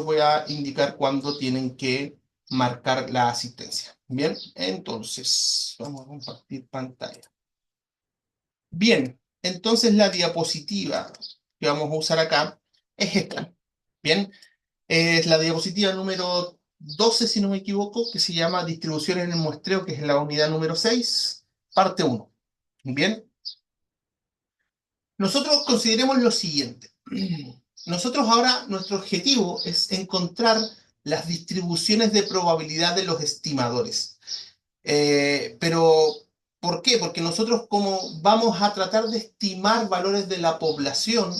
voy a indicar cuándo tienen que marcar la asistencia. Bien, entonces, vamos a compartir pantalla. Bien, entonces la diapositiva que vamos a usar acá es esta. Bien, es la diapositiva número 12 si no me equivoco, que se llama Distribución en el muestreo, que es la unidad número 6, parte uno. Bien, nosotros consideremos lo siguiente. Nosotros ahora, nuestro objetivo es encontrar las distribuciones de probabilidad de los estimadores. Pero, ¿por qué? Porque nosotros como vamos a tratar de estimar valores de la población,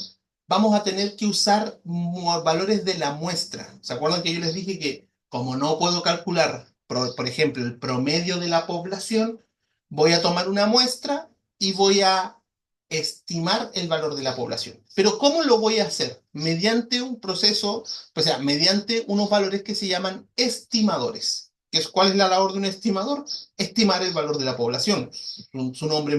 vamos a tener que usar valores de la muestra. ¿Se acuerdan que yo les dije que como no puedo calcular, por ejemplo, el promedio de la población, voy a tomar una muestra y voy a estimar el valor de la población? Pero ¿cómo lo voy a hacer? Mediante un proceso, o sea, mediante unos valores que se llaman estimadores. ¿Cuál es la labor de un estimador? Estimar el valor de la población. Su nombre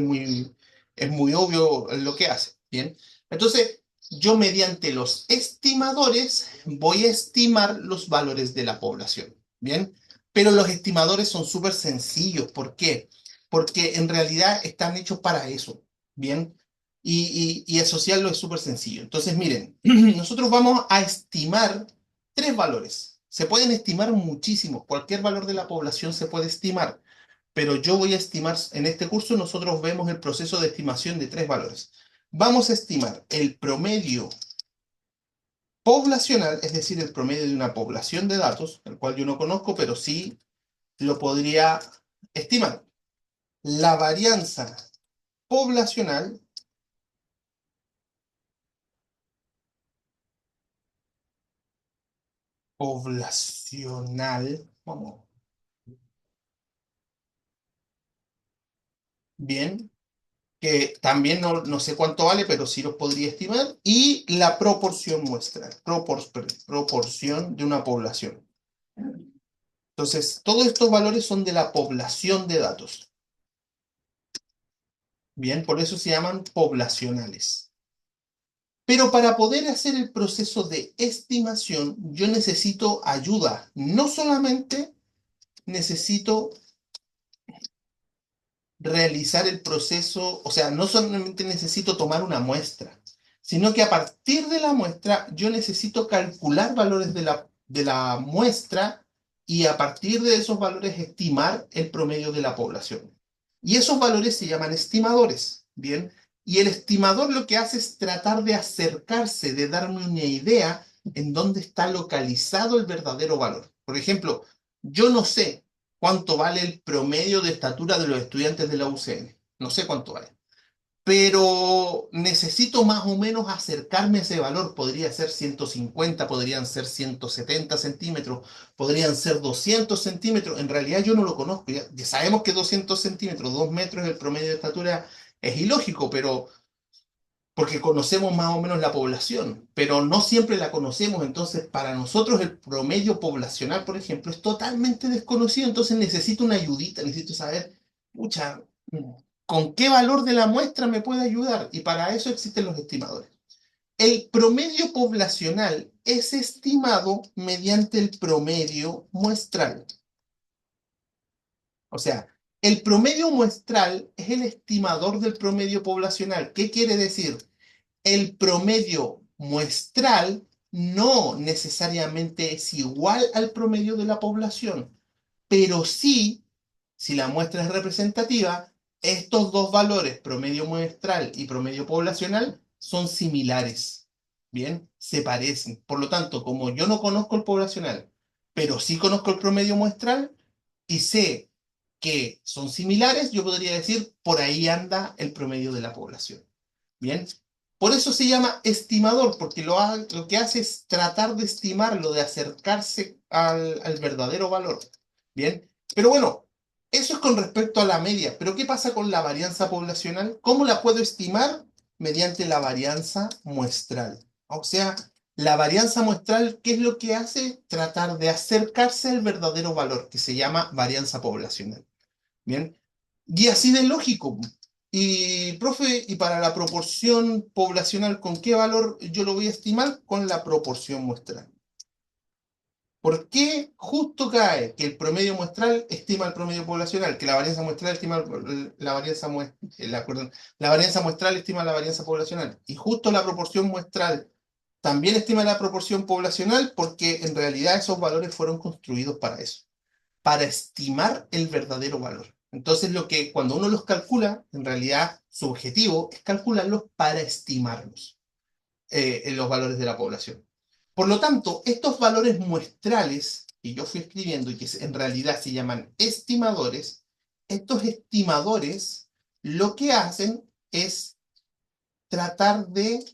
es muy obvio en lo que hace. Bien. Entonces, yo mediante los estimadores voy a estimar los valores de la población. Bien. Pero los estimadores son súper sencillos. ¿Por qué? Porque en realidad están hechos para eso. Bien. Y asociarlo es súper sencillo. Entonces, miren, nosotros vamos a estimar tres valores. Se pueden estimar muchísimos, cualquier valor de la población se puede estimar, pero yo voy a estimar, en este curso nosotros vemos el proceso de estimación de tres valores. Vamos a estimar el promedio poblacional, es decir, el promedio de una población de datos, el cual yo no conozco, pero sí lo podría estimar. La varianza poblacional, vamos, bien, que también no sé cuánto vale, pero sí los podría estimar, y la proporción muestral, proporción de una población. Entonces, todos estos valores son de la población de datos. Bien, por eso se llaman poblacionales. Pero para poder hacer el proceso de estimación, yo necesito ayuda. No solamente necesito realizar el proceso, o sea, no solamente necesito tomar una muestra, sino que a partir de la muestra yo necesito calcular valores de la muestra y a partir de esos valores estimar el promedio de la población. Y esos valores se llaman estimadores, ¿bien? Y el estimador lo que hace es tratar de acercarse, de darme una idea en dónde está localizado el verdadero valor. Por ejemplo, yo no sé cuánto vale el promedio de estatura de los estudiantes de la UCN. No sé cuánto vale. Pero necesito más o menos acercarme a ese valor. Podría ser 150, podrían ser 170 centímetros, podrían ser 200 centímetros. En realidad yo no lo conozco. Ya sabemos que 200 centímetros, 2 metros el promedio de estatura es ilógico, pero porque conocemos más o menos la población, pero no siempre la conocemos. Entonces, para nosotros el promedio poblacional, por ejemplo, es totalmente desconocido. Entonces necesito una ayudita, necesito saber, pucha, ¿con qué valor de la muestra me puede ayudar? Y para eso existen los estimadores. El promedio poblacional es estimado mediante el promedio muestral. O sea, el promedio muestral es el estimador del promedio poblacional. ¿Qué quiere decir? El promedio muestral no necesariamente es igual al promedio de la población, pero sí, si la muestra es representativa, estos dos valores, promedio muestral y promedio poblacional, son similares. Bien, se parecen. Por lo tanto, como yo no conozco el poblacional, pero sí conozco el promedio muestral y sé que son similares, yo podría decir, por ahí anda el promedio de la población. Bien, por eso se llama estimador, porque lo que hace es tratar de estimarlo, de acercarse al verdadero valor. Bien, pero bueno, eso es con respecto a la media. Pero ¿qué pasa con la varianza poblacional? ¿Cómo la puedo estimar? Mediante la varianza muestral. O sea, la varianza muestral, ¿qué es lo que hace? Tratar de acercarse al verdadero valor, que se llama varianza poblacional. Bien, y así de lógico. Y, profe, y para la proporción poblacional, ¿con qué valor yo lo voy a estimar? Con la proporción muestral. ¿Por qué justo cae que el promedio muestral estima el promedio poblacional, que la varianza muestral estima la varianza, perdón, la varianza muestral estima la varianza poblacional? Y justo la proporción muestral también estima la proporción poblacional porque en realidad esos valores fueron construidos para eso, para estimar el verdadero valor. Entonces, cuando uno los calcula, en realidad su objetivo es calcularlos para estimarlos, en los valores de la población. Por lo tanto, estos valores muestrales que yo fui escribiendo y que en realidad se llaman estimadores, estos estimadores lo que hacen es tratar de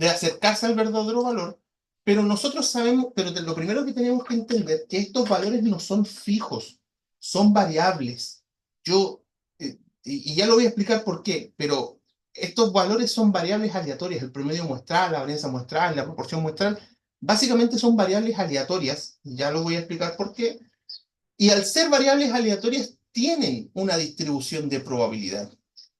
acercarse al verdadero valor, pero nosotros sabemos, pero lo primero que tenemos que entender es que estos valores no son fijos, son variables. Yo, y ya lo voy a explicar por qué, pero estos valores son variables aleatorias, el promedio muestral, la varianza muestral, la proporción muestral, básicamente son variables aleatorias, ya lo voy a explicar por qué, y al ser variables aleatorias tienen una distribución de probabilidad.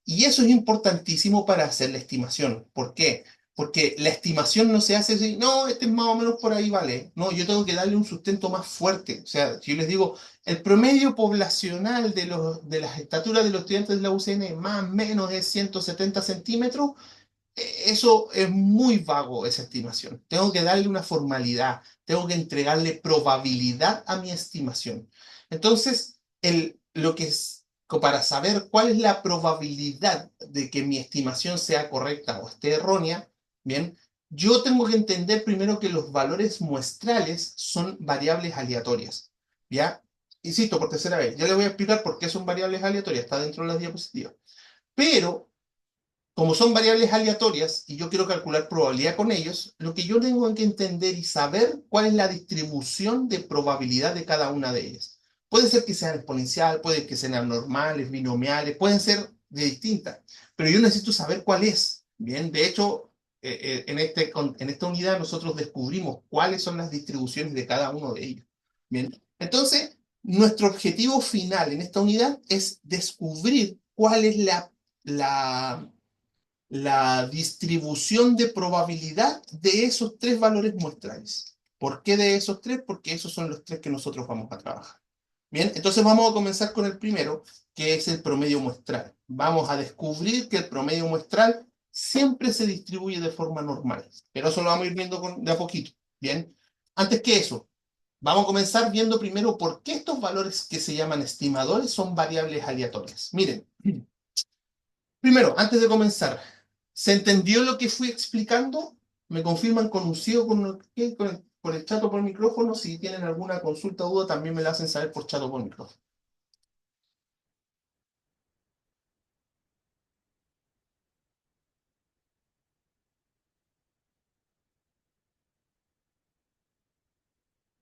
Y eso es importantísimo para hacer la estimación. ¿Por qué? Porque la estimación no se hace así, no, este es más o menos por ahí, vale. No, yo tengo que darle un sustento más fuerte. O sea, si yo les digo, el promedio poblacional de las estaturas de los estudiantes de la UCN más o menos es 170 centímetros, eso es muy vago, esa estimación. Tengo que darle una formalidad, tengo que entregarle probabilidad a mi estimación. Entonces, lo que es, para saber cuál es la probabilidad de que mi estimación sea correcta o esté errónea, bien, yo tengo que entender primero que los valores muestrales son variables aleatorias, ¿ya? Insisto, por tercera vez, ya le voy a explicar por qué son variables aleatorias, está dentro de las diapositivas. Pero como son variables aleatorias y yo quiero calcular probabilidad con ellos, lo que yo tengo que entender y saber cuál es la distribución de probabilidad de cada una de ellas. Puede ser que sean exponencial, puede que sean normales, binomiales, pueden ser de distintas, pero yo necesito saber cuál es. Bien, de hecho, en esta unidad nosotros descubrimos cuáles son las distribuciones de cada uno de ellos. Bien, entonces, nuestro objetivo final en esta unidad es descubrir cuál es la distribución de probabilidad de esos tres valores muestrales. ¿Por qué de esos tres? Porque esos son los tres que nosotros vamos a trabajar. Bien, entonces vamos a comenzar con el primero, que es el promedio muestral. Vamos a descubrir que el promedio muestral siempre se distribuye de forma normal, pero eso lo vamos a ir viendo de a poquito. Bien, antes que eso, vamos a comenzar viendo primero por qué estos valores que se llaman estimadores son variables aleatorias. Miren, primero, antes de comenzar, ¿se entendió lo que fui explicando? ¿Me confirman con un sí o con un ok, por el chat o por el micrófono? Si tienen alguna consulta o duda, también me la hacen saber por chat o por micrófono.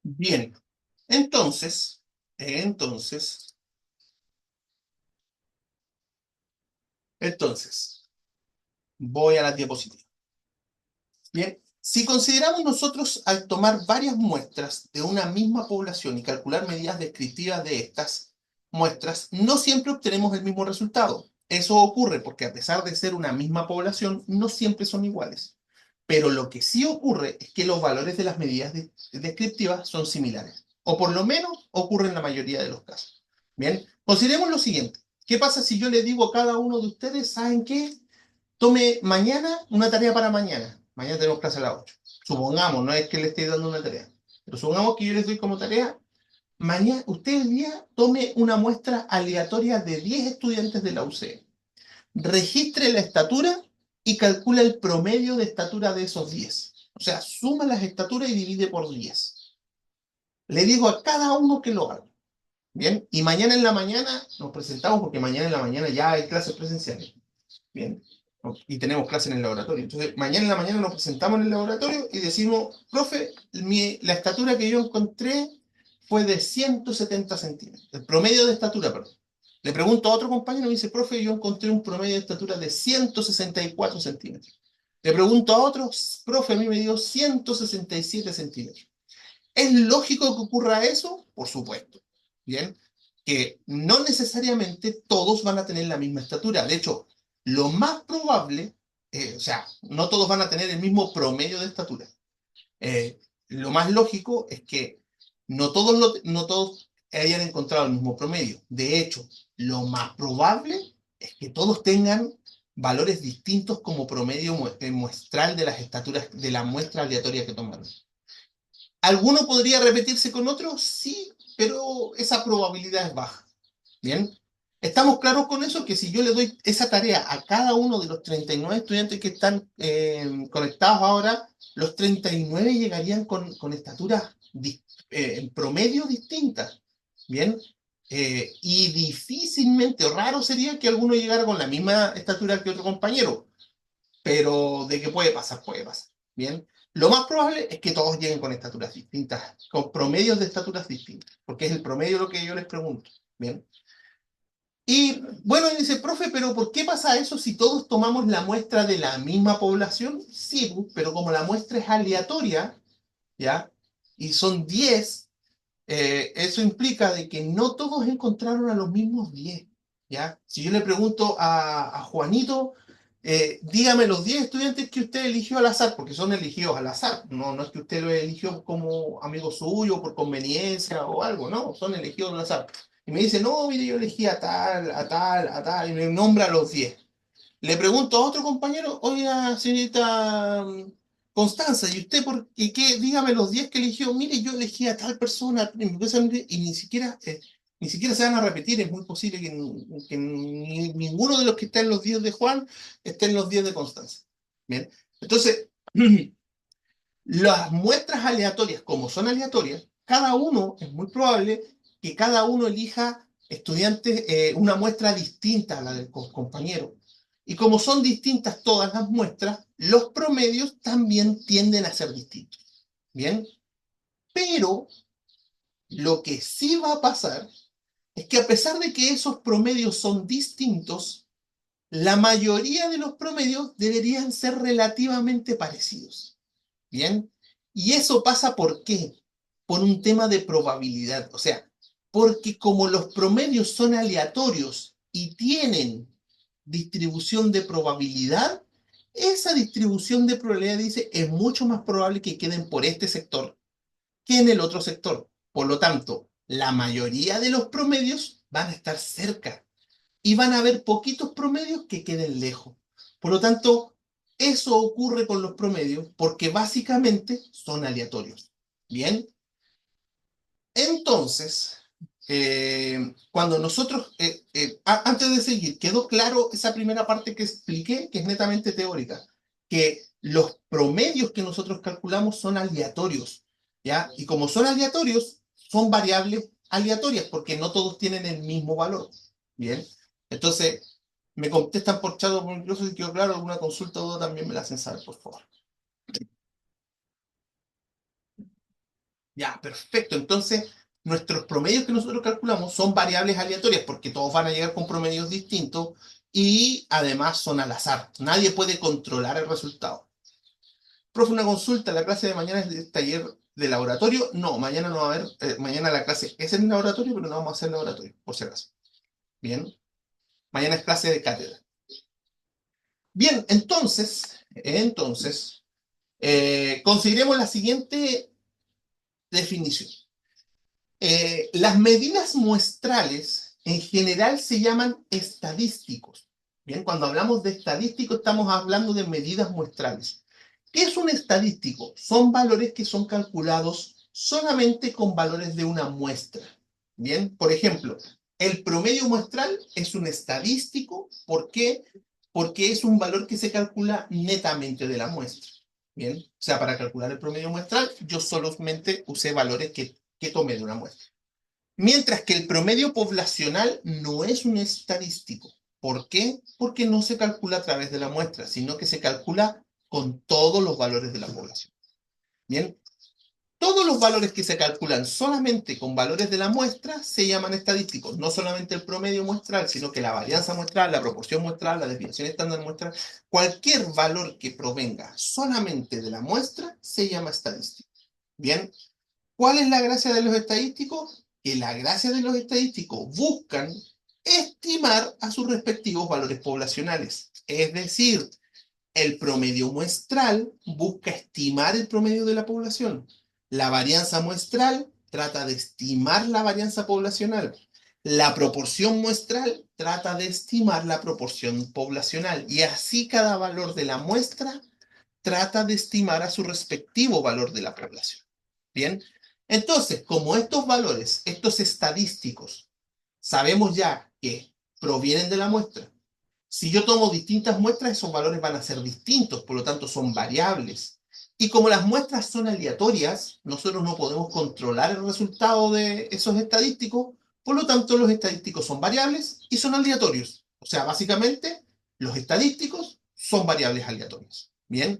Bien, entonces, entonces, entonces, voy a la diapositiva. Bien, si consideramos nosotros al tomar varias muestras de una misma población y calcular medidas descriptivas de estas muestras, no siempre obtenemos el mismo resultado. Eso ocurre porque a pesar de ser una misma población, no siempre son iguales. Pero lo que sí ocurre es que los valores de las medidas descriptivas son similares, o por lo menos ocurre en la mayoría de los casos. Bien, consideremos lo siguiente. ¿Qué pasa si yo le digo a cada uno de ustedes, ¿saben qué? Tome mañana una tarea para mañana. Mañana tenemos clase a las 8. Supongamos, no es que le esté dando una tarea, pero supongamos que yo les doy como tarea, mañana, usted el día tome una muestra aleatoria de 10 estudiantes de la UCE. Registre la estatura y calcula el promedio de estatura de esos 10. O sea, suma las estaturas y divide por 10. Le digo a cada uno que lo haga. Bien, y mañana en la mañana nos presentamos porque mañana en la mañana ya hay clases presenciales. Bien, y tenemos clase en el laboratorio. Entonces, mañana en la mañana nos presentamos en el laboratorio y decimos, profe, la estatura que yo encontré fue de 170 centímetros. El promedio de estatura, perdón. Le pregunto a otro compañero y me dice, profe, yo encontré un promedio de estatura de 164 centímetros. Le pregunto a otros, profe, a mí me dio 167 centímetros. ¿Es lógico que ocurra eso? Por supuesto. Bien, que no necesariamente todos van a tener la misma estatura. De hecho, lo más probable o sea, no todos van a tener el mismo promedio de estatura. Lo más lógico es que no todos hayan encontrado el mismo promedio. De hecho, lo más probable es que todos tengan valores distintos como promedio muestral de las estaturas de la muestra aleatoria que tomaron. ¿Alguno podría repetirse con otro? Sí, pero esa probabilidad es baja. Bien. ¿Estamos claros con eso? Que si yo le doy esa tarea a cada uno de los 39 estudiantes que están conectados ahora, los 39 llegarían con estaturas en promedio distintas. Bien. Y difícilmente, o raro sería que alguno llegara con la misma estatura que otro compañero. Pero de que puede pasar, puede pasar. Bien. Lo más probable es que todos lleguen con estaturas distintas, con promedios de estaturas distintas, porque es el promedio lo que yo les pregunto. Bien. Y bueno, dice, profe, pero ¿por qué pasa eso si todos tomamos la muestra de la misma población? Sí, pero como la muestra es aleatoria, ¿ya? Y son 10, eso implica de que no todos encontraron a los mismos 10, ¿ya? Si yo le pregunto a Juanito, dígame los 10 estudiantes que usted eligió al azar, porque son elegidos al azar, no es que usted lo eligió como amigo suyo, por conveniencia o algo, no, son elegidos al azar. Y me dice, no, mire, yo elegí a tal, a tal, a tal, y me nombra a los 10. Le pregunto a otro compañero, oiga, señorita Constanza, ¿y usted qué? Dígame los 10 que eligió. Mire, yo elegí a tal persona, y ni siquiera se van a repetir. Es muy posible que ninguno de los que está en los 10 de Juan esté en los 10 de Constanza. Bien, entonces, las muestras aleatorias, como son aleatorias, cada uno, es muy probable que cada uno elija estudiantes, una muestra distinta a la del compañero. Y como son distintas todas las muestras, los promedios también tienden a ser distintos. Bien, pero lo que sí va a pasar es que a pesar de que esos promedios son distintos, la mayoría de los promedios deberían ser relativamente parecidos. Bien, y eso pasa ¿por qué? Por un tema de probabilidad, o sea, porque como los promedios son aleatorios y tienen distribución de probabilidad, esa distribución de probabilidad dice es mucho más probable que queden por este sector que en el otro sector. Por lo tanto, la mayoría de los promedios van a estar cerca y van a haber poquitos promedios que queden lejos. Por lo tanto, eso ocurre con los promedios porque básicamente son aleatorios. Bien, entonces, cuando nosotros, antes de seguir, quedó claro esa primera parte que expliqué, que es netamente teórica, que los promedios que nosotros calculamos son aleatorios, ¿ya? Y como son aleatorios, son variables aleatorias porque no todos tienen el mismo valor. Bien, entonces, me contestan por chat o por incluso si quedó claro alguna consulta o duda, también me la hacen saber, por favor. Ya, perfecto. Entonces, nuestros promedios que nosotros calculamos son variables aleatorias porque todos van a llegar con promedios distintos y además son al azar. Nadie puede controlar el resultado. Profe, una consulta, ¿la clase de mañana es de taller de laboratorio? No, mañana no va a haber, mañana la clase es en laboratorio, pero no vamos a hacer laboratorio, por si acaso. Bien, mañana es clase de cátedra. Bien, entonces, consideremos la siguiente definición. Las medidas muestrales en general se llaman estadísticos. Bien, cuando hablamos de estadístico estamos hablando de medidas muestrales. ¿Qué es un estadístico? Son valores que son calculados solamente con valores de una muestra. Bien, por ejemplo, el promedio muestral es un estadístico. ¿Por qué? Porque es un valor que se calcula netamente de la muestra. Bien, o sea, para calcular el promedio muestral, yo solamente usé valores que tomé de una muestra. Mientras que el promedio poblacional no es un estadístico. ¿Por qué? Porque no se calcula a través de la muestra, sino que se calcula con todos los valores de la población. Bien, todos los valores que se calculan solamente con valores de la muestra se llaman estadísticos. No solamente el promedio muestral, sino que la varianza muestral, la proporción muestral, la desviación estándar muestral, cualquier valor que provenga solamente de la muestra se llama estadístico. Bien, ¿cuál es la gracia de los estadísticos? Que la gracia de los estadísticos buscan estimar a sus respectivos valores poblacionales. Es decir, El promedio muestral busca estimar el promedio de la población. La varianza muestral trata de estimar la varianza poblacional. La proporción muestral trata de estimar la proporción poblacional. Y así cada valor de la muestra trata de estimar a su respectivo valor de la población. Bien, entonces, como estos valores, estos estadísticos, sabemos ya que provienen de la muestra. Si yo tomo distintas muestras, esos valores van a ser distintos, por lo tanto son variables. Y como las muestras son aleatorias, nosotros no podemos controlar el resultado de esos estadísticos, por lo tanto los estadísticos son variables y son aleatorios. O sea, básicamente, los estadísticos son variables aleatorias. Bien,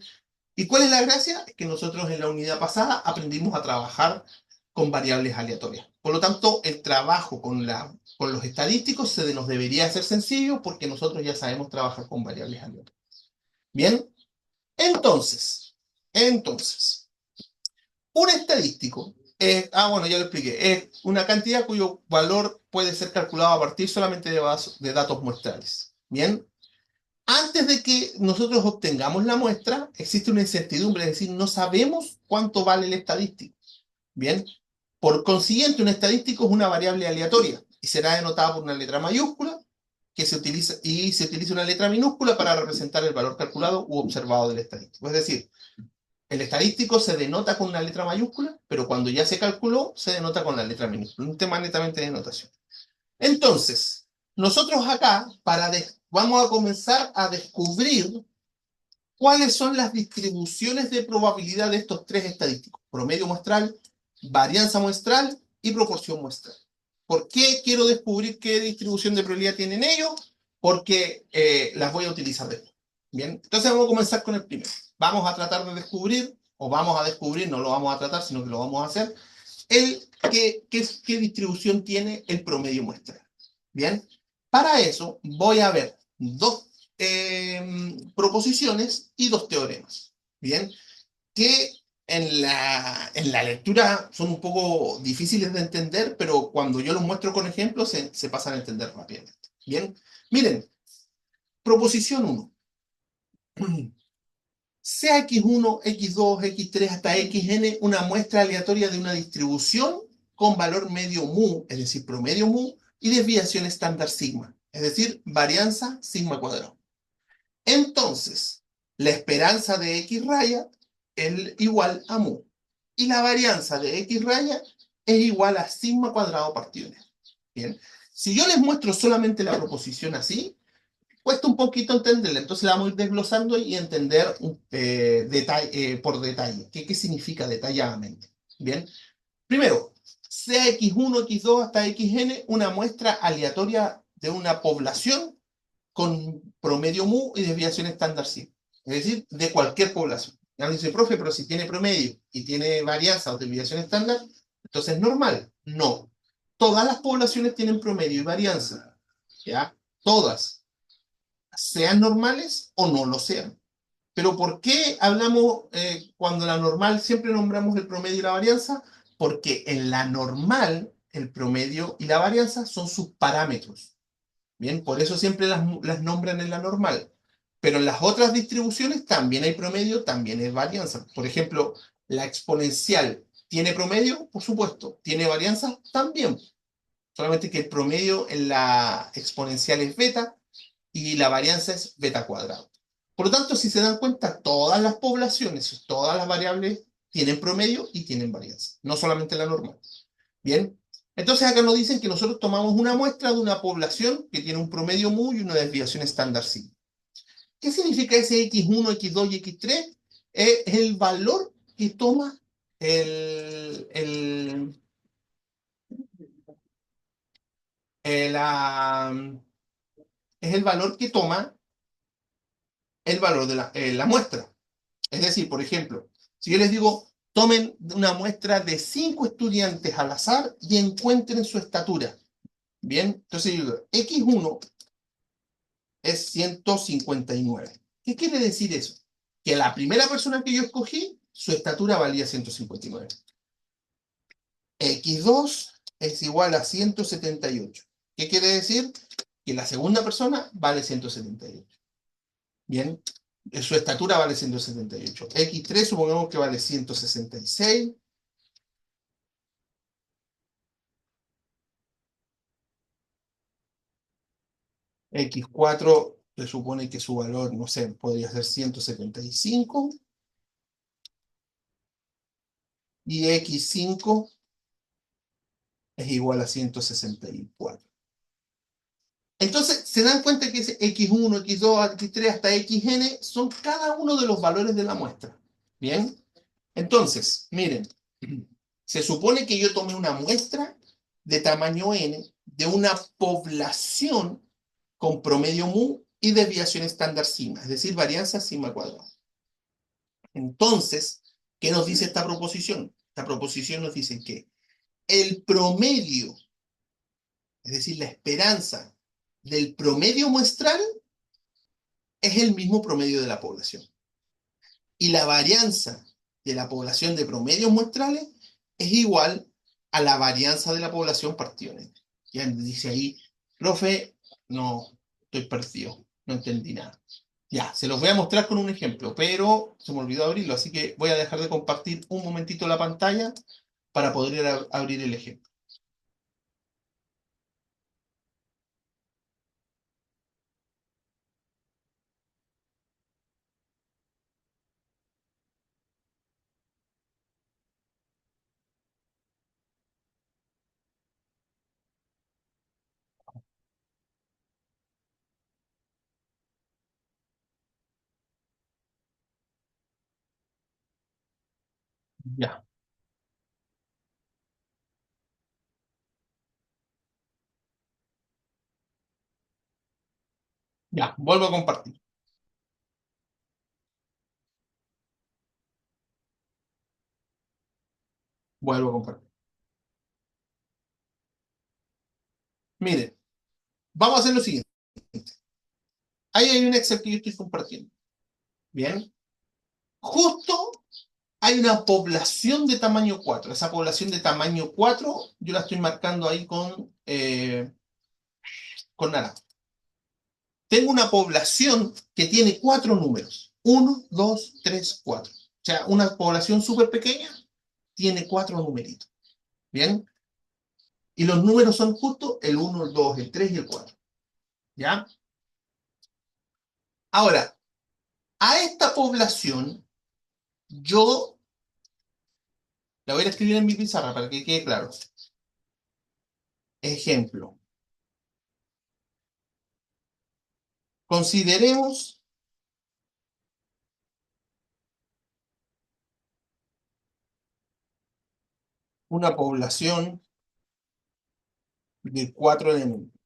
¿y cuál es la gracia? Es que nosotros en la unidad pasada aprendimos a trabajar con variables aleatorias. Por lo tanto, el trabajo con los estadísticos nos debería hacer sencillo porque nosotros ya sabemos trabajar con variables aleatorias. Bien, entonces, un estadístico es, bueno, ya lo expliqué, es una cantidad cuyo valor puede ser calculado a partir solamente de datos muestrales. Bien, antes de que nosotros obtengamos la muestra, existe una incertidumbre, es decir, no sabemos cuánto vale el estadístico. Bien, por consiguiente, un estadístico es una variable aleatoria y será denotada por una letra mayúscula que se utiliza una letra minúscula para representar el valor calculado u observado del estadístico. Es decir, el estadístico se denota con una letra mayúscula, pero cuando ya se calculó, se denota con la letra minúscula. Un tema netamente de notación. Entonces, nosotros acá, vamos a comenzar a descubrir cuáles son las distribuciones de probabilidad de estos tres estadísticos: promedio muestral, varianza muestral y proporción muestral. ¿Por qué quiero descubrir qué distribución de probabilidad tienen ellos? Porque las voy a utilizar después. Bien, entonces vamos a comenzar con el primero. Vamos a tratar de descubrir, o vamos a descubrir, no lo vamos a tratar, sino que lo vamos a hacer, qué distribución tiene el promedio muestral. Bien, para eso voy a ver dos proposiciones y dos teoremas. Bien, que en la lectura son un poco difíciles de entender, pero cuando yo los muestro con ejemplos se pasan a entender rápidamente. Bien, miren, proposición 1. Sea x1, x2, x3 hasta xn una muestra aleatoria de una distribución con valor medio mu, es decir, promedio mu, y desviación estándar sigma, es decir, varianza sigma cuadrado. Entonces, la esperanza de x raya es igual a mu. Y la varianza de x raya es igual a sigma cuadrado partido n. Bien, si yo les muestro solamente la proposición así, cuesta un poquito entenderla. Entonces la vamos a ir desglosando y entender por detalle. ¿Qué significa detalladamente? Bien, primero, sea x1, x2 hasta xn una muestra aleatoria de una población con promedio mu y desviación estándar sigma. Es decir, de cualquier población. Ya me dice, profe, pero si tiene promedio y tiene varianza o desviación estándar, entonces es normal. No. Todas las poblaciones tienen promedio y varianza. ¿Ya? Todas. Sean normales o no lo sean. Pero ¿por qué hablamos, cuando la normal siempre nombramos el promedio y la varianza? Porque en la normal, el promedio y la varianza son sus parámetros. Bien, por eso siempre las nombran en la normal. Pero en las otras distribuciones también hay promedio, también hay varianza. Por ejemplo, la exponencial tiene promedio, por supuesto. ¿Tiene varianza? También. Solamente que el promedio en la exponencial es beta y la varianza es beta cuadrado. Por lo tanto, si se dan cuenta, todas las poblaciones, todas las variables tienen promedio y tienen varianza, no solamente la normal. Bien, entonces acá nos dicen que nosotros tomamos una muestra de una población que tiene un promedio mu y una desviación estándar sigma. ¿Qué significa ese x1, x2 y x3? Es el valor que toma es el valor que toma el valor de la muestra. Es decir, por ejemplo, si yo les digo, tomen una muestra de 5 estudiantes al azar y encuentren su estatura. Bien, entonces yo digo, x1 es 159. ¿Qué quiere decir eso? Que la primera persona que yo escogí, su estatura valía 159. x2 es igual a 178. ¿Qué quiere decir? Que la segunda persona vale 178. Bien, Su estatura vale 178. X3 supongamos que vale 166. X4 se supone que su valor, no sé, podría ser 175. Y X5 es igual a 164. Entonces, se dan cuenta que ese X1, X2, X3 hasta Xn son cada uno de los valores de la muestra. ¿Bien? Entonces, miren, se supone que yo tomé una muestra de tamaño n de una población con promedio mu y desviación estándar sigma, es decir, varianza sigma cuadrada. Entonces, ¿qué nos dice esta proposición? Esta proposición nos dice que el promedio, es decir, la esperanza del promedio muestral es el mismo promedio de la población. Y la varianza de la población de promedios muestrales es igual a la varianza de la población partido en N. Ya me dice ahí, profe, no, estoy perdido, no entendí nada. Ya, se los voy a mostrar con un ejemplo, pero se me olvidó abrirlo, así que voy a dejar de compartir un momentito la pantalla para poder abrir el ejemplo. Ya, ya, vuelvo a compartir, vuelvo a compartir. Miren, vamos a hacer lo siguiente. Ahí hay un Excel que yo estoy compartiendo. Bien. Justo hay una población de tamaño 4. Esa población de tamaño 4 yo la estoy marcando ahí con naranja. Tengo una población que tiene 4 números. Uno, 2, 3, 4. O sea, una población súper pequeña tiene 4 numeritos. ¿Bien? Y los números son justo el uno, el 2, el 3 y el 4. ¿Ya? Ahora, a esta población yo la voy a escribir en mi pizarra para que quede claro. Ejemplo. Consideremos una población de 4 elementos,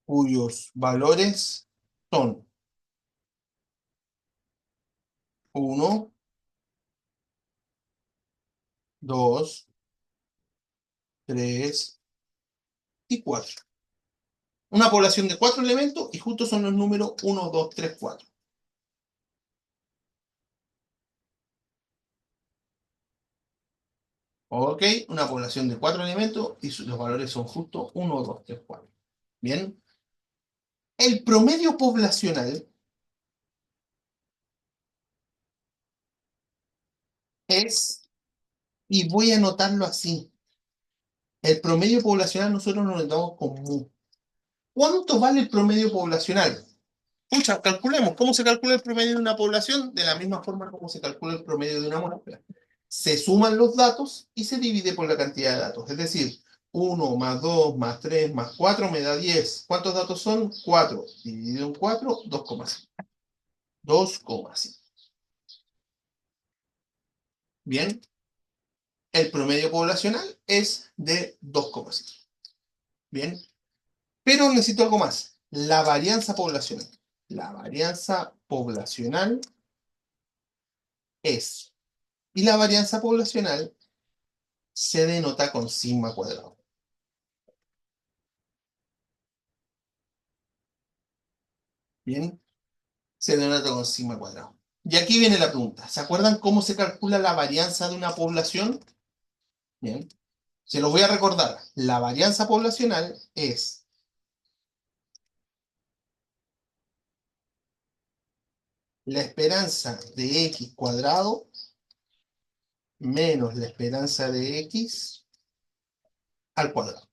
cuyos valores son uno, 2, 3 y 4. Una población de 4 elementos y justo son los números uno, 2, 3, 4. ¿Ok? Una población de 4 elementos y los valores son justo uno, 2, 3, 4. Bien. El promedio poblacional es, y voy a anotarlo así, el promedio poblacional nosotros nos lo damos con mu. ¿Cuánto vale el promedio poblacional? Pucha, calculemos. ¿Cómo se calcula el promedio de una población? De la misma forma como se calcula el promedio de una muestra. Se suman los datos y se divide por la cantidad de datos. Es decir, uno más 2 más 3 más 4 me da 10. ¿Cuántos datos son? 4. Dividido en 4, 2,5. 2,5. Bien, el promedio poblacional es de 2,5. Bien, pero necesito algo más. La varianza poblacional. La varianza poblacional es. Y la varianza poblacional se denota con sigma cuadrado. Bien, se denota con sigma cuadrado. Y aquí viene la pregunta. ¿Se acuerdan cómo se calcula la varianza de una población? Bien, se los voy a recordar. La varianza poblacional es la esperanza de x cuadrado menos la esperanza de x al cuadrado.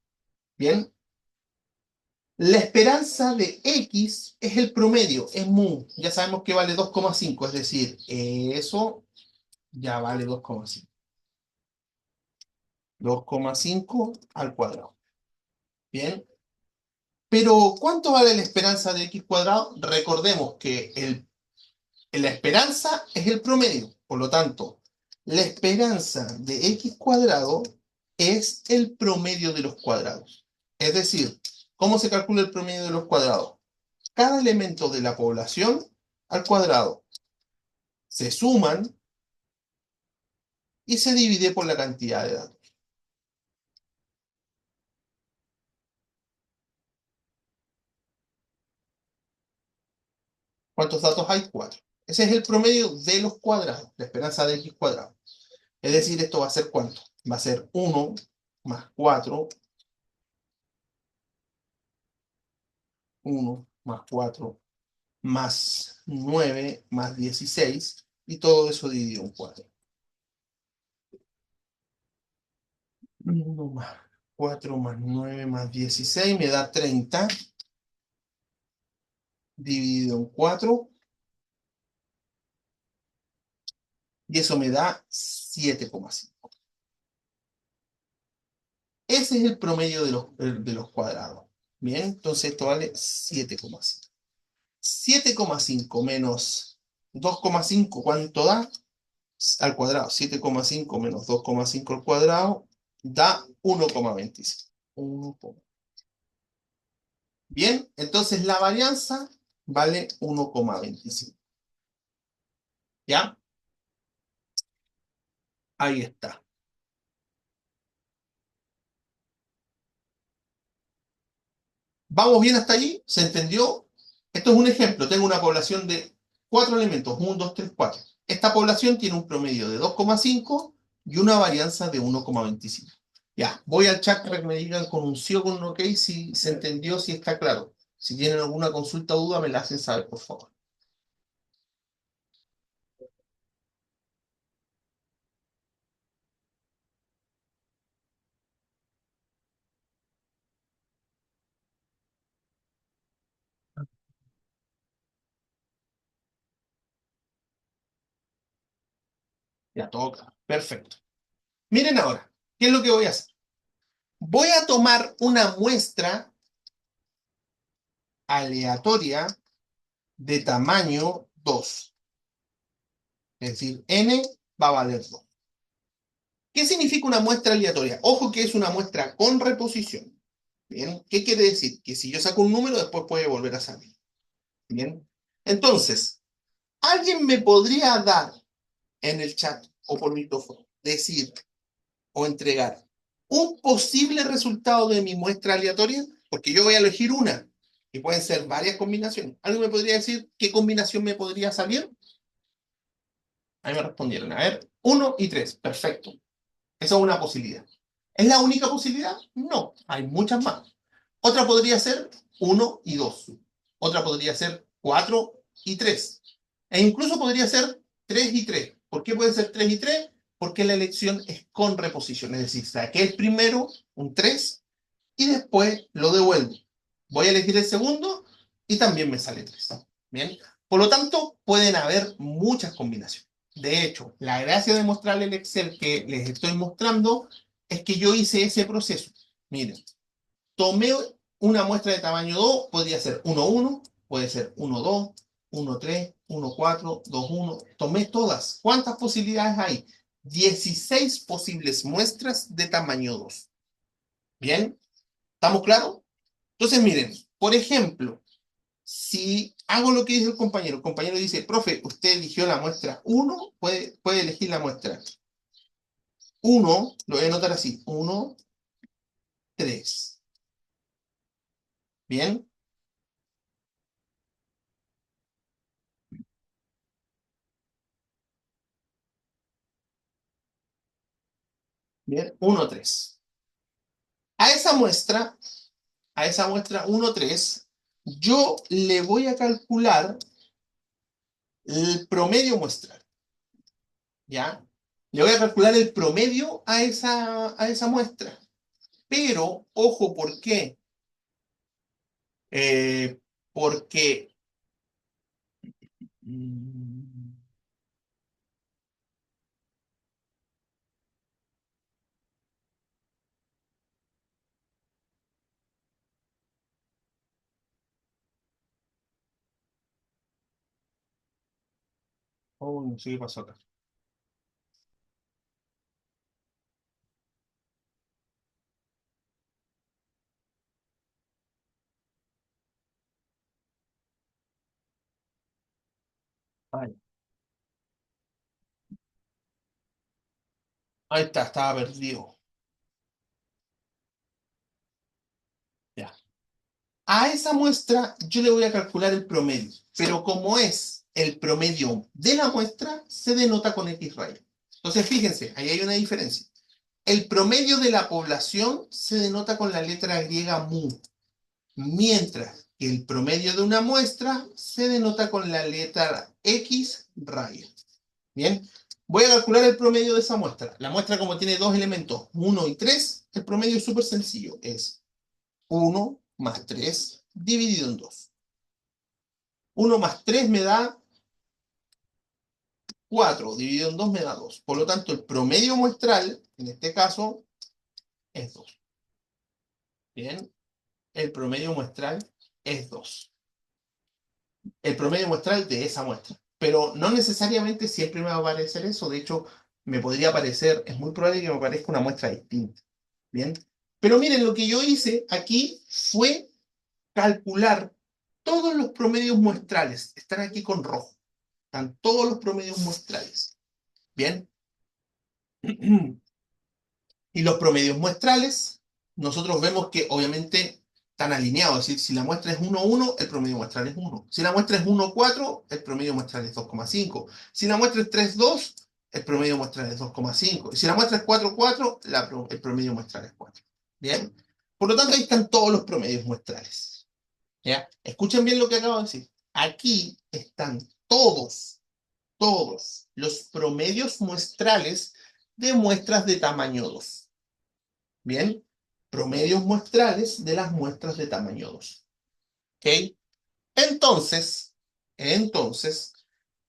Bien. La esperanza de x es el promedio, es mu. Ya sabemos que vale 2,5, es decir, eso ya vale 2,5. 2,5 al cuadrado. Bien. Pero, ¿cuánto vale la esperanza de x cuadrado? Recordemos que la esperanza es el promedio. Por lo tanto, la esperanza de x cuadrado es el promedio de los cuadrados. Es decir, ¿cómo se calcula el promedio de los cuadrados? Cada elemento de la población al cuadrado se suman y se divide por la cantidad de datos. ¿Cuántos datos hay? 4. Ese es el promedio de los cuadrados, la esperanza de x cuadrado. Es decir, esto va a ser ¿cuánto? Va a ser 1 más 4, 1 más 4, más 9, más 16, y todo eso dividido en 4. 1 más 4 más 9 más 16 me da 30, dividido en 4, y eso me da 7,5. Ese es el promedio de los cuadrados. Bien, entonces esto vale 7,5. 7,5 menos 2,5, ¿cuánto da? Al cuadrado. 7,5 menos 2,5 al cuadrado da 1,25. 1. Bien, entonces la varianza vale 1,25. ¿Ya? Ahí está. ¿Vamos bien hasta allí? ¿Se entendió? Esto es un ejemplo. Tengo una población de 4 elementos, 1, 2, 3, 4. Esta población tiene un promedio de 2,5 y una varianza de 1,25. Ya, voy al chat para que me digan con un sí o con un ok si se entendió, si está claro. Si tienen alguna consulta o duda, me la hacen saber, por favor. Ya toca. Perfecto. Miren ahora, ¿qué es lo que voy a hacer? Voy a tomar una muestra aleatoria de tamaño 2. Es decir, n va a valer 2. ¿Qué significa una muestra aleatoria? Ojo que es una muestra con reposición. ¿Bien? ¿Qué quiere decir? Que si yo saco un número, después puede volver a salir. ¿Bien? Entonces, alguien me podría dar en el chat o por micrófono, decir o entregar un posible resultado de mi muestra aleatoria, porque yo voy a elegir una y pueden ser varias combinaciones. ¿Alguien me podría decir qué combinación me podría salir? Ahí me respondieron. A ver, 1 y 3. Perfecto. Esa es una posibilidad. ¿Es la única posibilidad? No, hay muchas más. Otra podría ser 1 y 2. Otra podría ser 4 y 3. E incluso podría ser 3 y 3. ¿Por qué puede ser 3 y 3? Porque la elección es con reposición. Es decir, saqué el primero, un 3, y después lo devuelvo. Voy a elegir el segundo y también me sale 3. Bien. Por lo tanto, pueden haber muchas combinaciones. De hecho, la gracia de mostrarle el Excel que les estoy mostrando es que yo hice ese proceso. Miren, tomé una muestra de tamaño 2, podría ser 1,1, puede ser 1,2, 1,3, 1,4, 2,1. Tomé todas. ¿Cuántas posibilidades hay? 16 posibles muestras de tamaño 2. ¿Bien? ¿Estamos claros? Entonces, miren, por ejemplo, si hago lo que dice el compañero dice, profe, usted eligió la muestra 1, puede elegir la muestra 1, lo voy a anotar así, 1, 3. ¿Bien? Bien, 1, 3. A esa muestra, a esa muestra 1, 3, yo le voy a calcular el promedio muestral, ¿ya? Le voy a calcular el promedio a esa muestra. Pero, ojo, ¿por qué? Eh, porque... mm, oh, no sé qué pasó acá. Ay, ahí está, estaba perdido. Ya. A esa muestra yo le voy a calcular el promedio, pero como es el promedio de la muestra, se denota con X raya. Entonces, fíjense, ahí hay una diferencia. El promedio de la población se denota con la letra griega mu, mientras que el promedio de una muestra se denota con la letra X raya. Bien, voy a calcular el promedio de esa muestra. La muestra, como tiene dos elementos, 1 y 3, el promedio es súper sencillo. Es 1 más 3 dividido en 2. 1 más 3 me da 4, dividido en 2 me da 2. Por lo tanto, el promedio muestral, en este caso, es 2. Bien, el promedio muestral es 2. El promedio muestral de esa muestra. Pero no necesariamente siempre me va a aparecer eso. De hecho, me podría aparecer, es muy probable que me aparezca una muestra distinta. Bien. Pero miren, lo que yo hice aquí fue calcular todos los promedios muestrales. Están aquí con rojo. Están todos los promedios muestrales. Bien. Y los promedios muestrales, nosotros vemos que obviamente están alineados. Es decir, si la muestra es 1,1, el promedio muestral es 1. Si la muestra es 1,4, el promedio muestral es 2,5. Si la muestra es 3,2, el promedio muestral es 2,5. Y si la muestra es 4,4, el promedio muestral es 4. ¿Bien? Por lo tanto, ahí están todos los promedios muestrales. ¿Ya? Escuchen bien lo que acabo de decir. Aquí están todos los promedios muestrales de muestras de tamaño 2. Bien, promedios muestrales de las muestras de tamaño 2. ¿Ok? Entonces, entonces,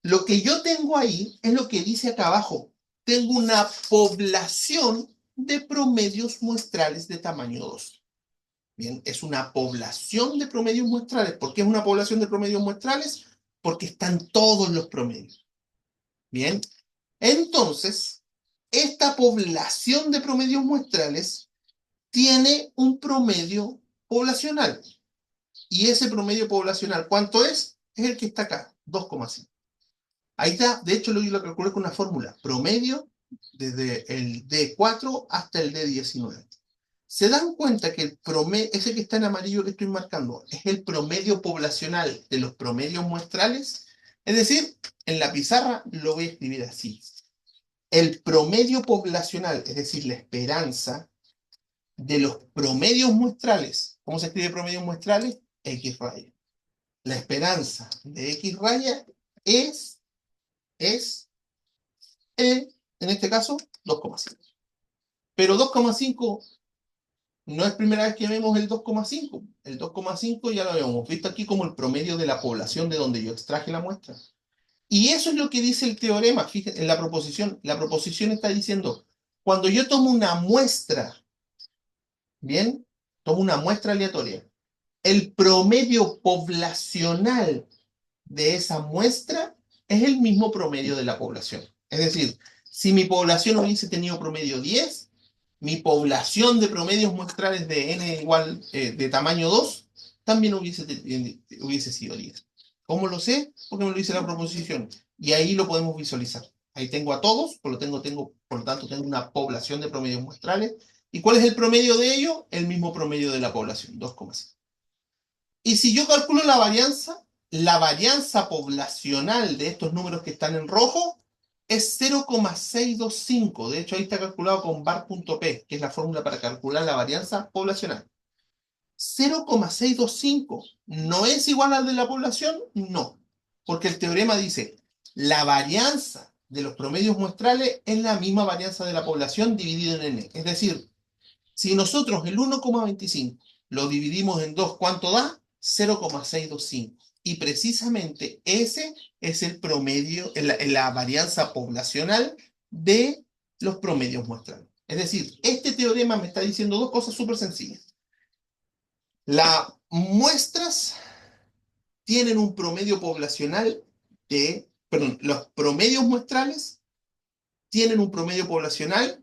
lo que yo tengo ahí es lo que dice acá abajo. Tengo una población de promedios muestrales de tamaño 2. Bien, es una población de promedios muestrales. ¿Por qué es una población de promedios muestrales? Porque están todos los promedios. Bien, entonces, esta población de promedios muestrales tiene un promedio poblacional. Y ese promedio poblacional, ¿cuánto es? Es el que está acá, 2,5. Ahí está, de hecho yo lo calculé con una fórmula, promedio desde el D4 hasta el D19. ¿Se dan cuenta que el promedio, ese que está en amarillo que estoy marcando, es el promedio poblacional de los promedios muestrales? Es decir, en la pizarra lo voy a escribir así. El promedio poblacional, es decir, la esperanza de los promedios muestrales. ¿Cómo se escribe promedios muestrales? X raya. La esperanza de X raya es, es en este caso, 2,5. Pero 2,5 no es primera vez que vemos el 2,5. El 2,5 ya lo habíamos visto aquí como el promedio de la población de donde yo extraje la muestra. Y eso es lo que dice el teorema. Fíjense, en la proposición está diciendo, cuando yo tomo una muestra, ¿bien? Tomo una muestra aleatoria. El promedio poblacional de esa muestra es el mismo promedio de la población. Es decir, si mi población hubiese tenido promedio 10, mi población de promedios muestrales de n igual de tamaño 2 también hubiese sido 10. ¿Cómo lo sé? Porque me lo dice la proposición. Y ahí lo podemos visualizar. Ahí tengo a todos, por lo tanto tengo una población de promedios muestrales. ¿Y cuál es el promedio de ello? El mismo promedio de la población, 2,5. Y si yo calculo la varianza poblacional de estos números que están en rojo es 0,625. De hecho, ahí está calculado con var.p, que es la fórmula para calcular la varianza poblacional. 0,625. ¿No es igual al de la población? No. Porque el teorema dice, La varianza de los promedios muestrales es la misma varianza de la población dividido en n. Es decir, si nosotros el 1,25 lo dividimos en 2, ¿cuánto da? 0,625. Y precisamente ese es el promedio, la varianza poblacional de los promedios muestrales. Es decir, este teorema me está diciendo dos cosas súper sencillas. Las muestras tienen un promedio poblacional perdón, los promedios muestrales tienen un promedio poblacional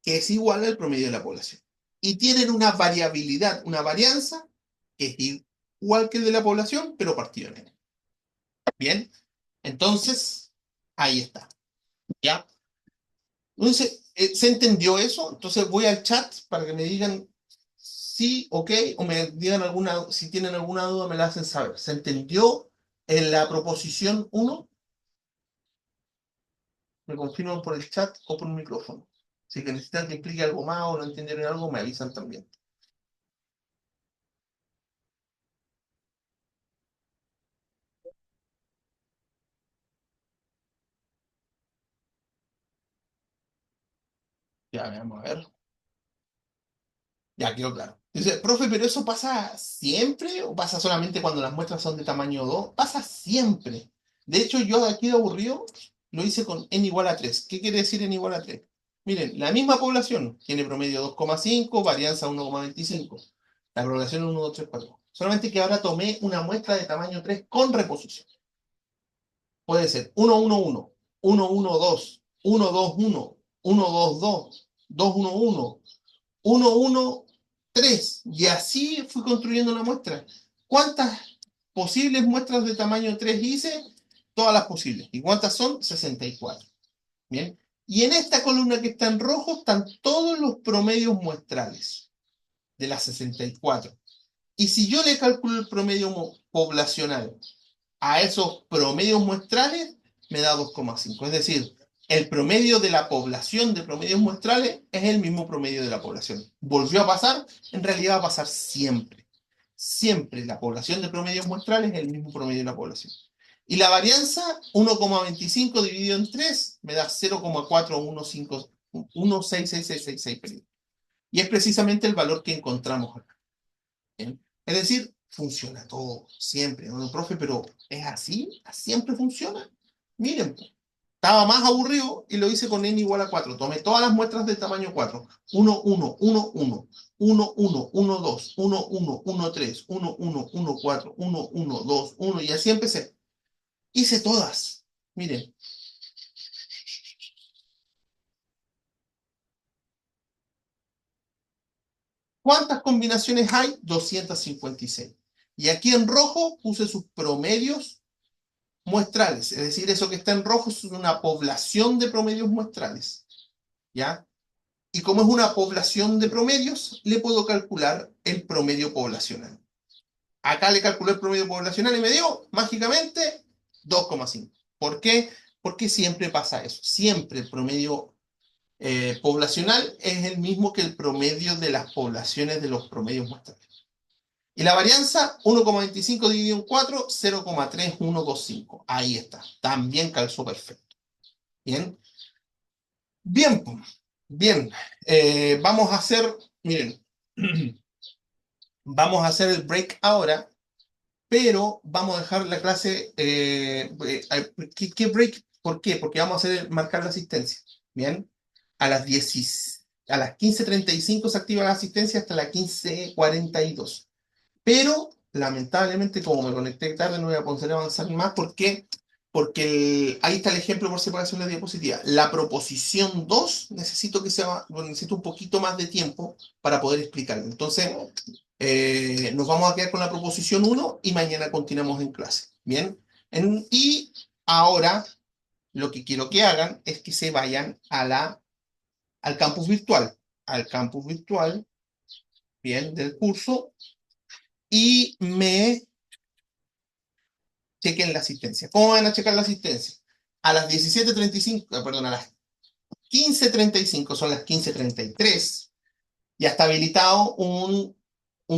que es igual al promedio de la población. Y tienen una variabilidad, una varianza, que es igual que el de la población, pero partido en n. Bien, entonces, ahí está. ¿Ya? Entonces, ¿se entendió eso? Entonces voy al chat para que me digan sí, ok, o me digan si tienen alguna duda me la hacen saber. ¿Se entendió en la proposición 1? Me confirman por el chat o por el micrófono. Si que necesitan que explique algo más o no entendieron algo, me avisan también. Ya, vamos a ver. Ya quedó claro. Dice, profe, ¿pero eso pasa siempre o pasa solamente cuando las muestras son de tamaño 2? Pasa siempre. De hecho, yo de aquí de aburrido lo hice con n igual a 3. ¿Qué quiere decir n igual a 3? Miren, la misma población tiene promedio 2,5, varianza 1,25. La población es 1, 2, 3, 4. Solamente que ahora tomé una muestra de tamaño 3 con reposición. Puede ser 1, 1, 1, 1, 1, 2, 1, 2, 1, 1, 2, 2, 2, 1, 1. 1, 1, 3. Y así fui construyendo la muestra. ¿Cuántas posibles muestras de tamaño 3 hice? Todas las posibles. ¿Y cuántas son? 64. Bien. Y en esta columna que está en rojo están todos los promedios muestrales de las 64. Y si yo le calculo el promedio poblacional a esos promedios muestrales, me da 2,5. Es decir, el promedio de la población de promedios muestrales es el mismo promedio de la población. ¿Volvió a pasar? En realidad va a pasar siempre. Siempre la población de promedios muestrales es el mismo promedio de la población. Y la varianza, 1,25 dividido en 3, me da 0,415, y es precisamente el valor que encontramos acá. ¿Bien? Es decir, funciona todo, siempre. ¿No, profe? Pero ¿es así? ¿Siempre funciona? Miren, estaba más aburrido y lo hice con n igual a 4. Tomé todas las muestras de tamaño 4. 1, 1, 1, 1, 1, 1, 1, 2, 1, 1, 1, 3, 1, 1, 1, 4, 1, 1, 2, 1, y así empecé. Hice todas. Miren, ¿cuántas combinaciones hay? 256. Y aquí en rojo puse sus promedios muestrales, es decir, eso que está en rojo es una población de promedios muestrales, ¿ya? Y como es una población de promedios, le puedo calcular el promedio poblacional. Acá le calculé el promedio poblacional y me dio, mágicamente, 2,5. ¿Por qué? Porque siempre pasa eso. Siempre el promedio poblacional es el mismo que el promedio de las poblaciones de los promedios muestrales. Y la varianza, 1,25 dividido en 4, 0,3125. Ahí está. También calzó perfecto. Bien. Bien, bien. Vamos a hacer, miren, vamos a hacer el break ahora, pero vamos a dejar la clase. ¿Qué break? ¿Por qué? Porque vamos a hacer marcar la asistencia. Bien. A las 15:35 se activa la asistencia hasta las 15:42. Pero, lamentablemente, como me conecté tarde, no voy a poder avanzar más. ¿Por qué? Porque ahí está el ejemplo por separación de la diapositiva. La proposición 2 necesito bueno, necesito un poquito más de tiempo para poder explicarlo. Entonces, nos vamos a quedar con la proposición 1 y mañana continuamos en clase. ¿Bien? Y ahora lo que quiero que hagan es que se vayan al campus virtual. Al campus virtual, bien, del curso, y me chequen la asistencia. ¿Cómo van a checar la asistencia? A las 17:35, perdón, a las 15:35, son las 15:33, ya está habilitado un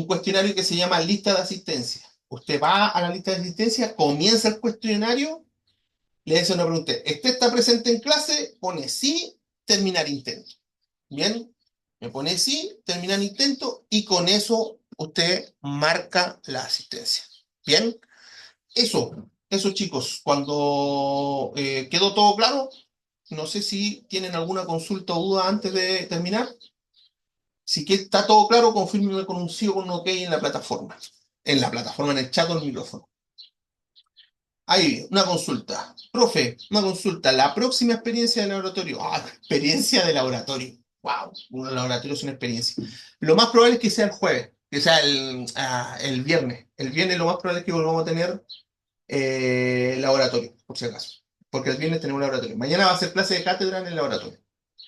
cuestionario que se llama lista de asistencia. Usted va a la lista de asistencia, comienza el cuestionario le hace una pregunta. ¿Este está presente en clase? Pone sí, terminar intento. Bien, me pone sí, terminar intento y con eso usted marca la asistencia. Bien, eso chicos, cuando quedó todo claro, no sé si tienen alguna consulta o duda antes de terminar. Si que está todo claro, confírmeme con un sí o con un ok en la plataforma. En la plataforma, en el chat o en el micrófono. Ahí, una consulta. Profe, una consulta. La próxima experiencia de laboratorio. Ah, experiencia de laboratorio. Wow, un laboratorio es una experiencia. Lo más probable es que sea el jueves, que sea el viernes. El viernes lo más probable es que volvamos a tener laboratorio, por si acaso. Porque el viernes tenemos laboratorio. Mañana va a ser clase de cátedra en el laboratorio.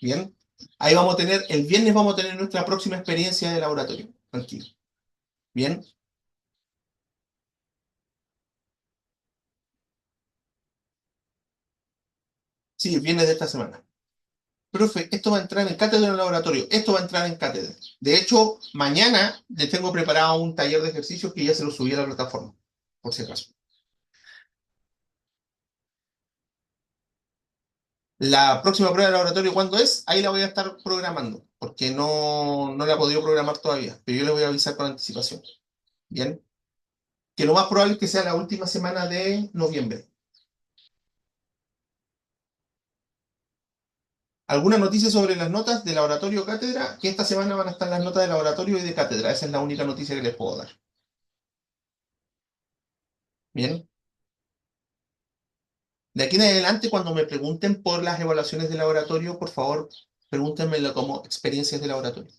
Bien. Ahí vamos a tener, el viernes vamos a tener nuestra próxima experiencia de laboratorio. Tranquilo. Bien. Sí, el viernes de esta semana. Profe, esto va a entrar en cátedra en el laboratorio. Esto va a entrar en cátedra. De hecho, mañana les tengo preparado un taller de ejercicios que ya se lo subí a la plataforma, por si acaso. La próxima prueba de laboratorio, ¿cuándo es? Ahí la voy a estar programando, porque no la he podido programar todavía, pero yo le voy a avisar con anticipación. Bien. Que lo más probable es que sea la última semana de noviembre. ¿Alguna noticia sobre las notas de laboratorio o cátedra? Que esta semana van a estar las notas de laboratorio y de cátedra. Esa es la única noticia que les puedo dar. Bien. De aquí en adelante, cuando me pregunten por las evaluaciones de laboratorio, por favor, pregúntenmelo como experiencias de laboratorio.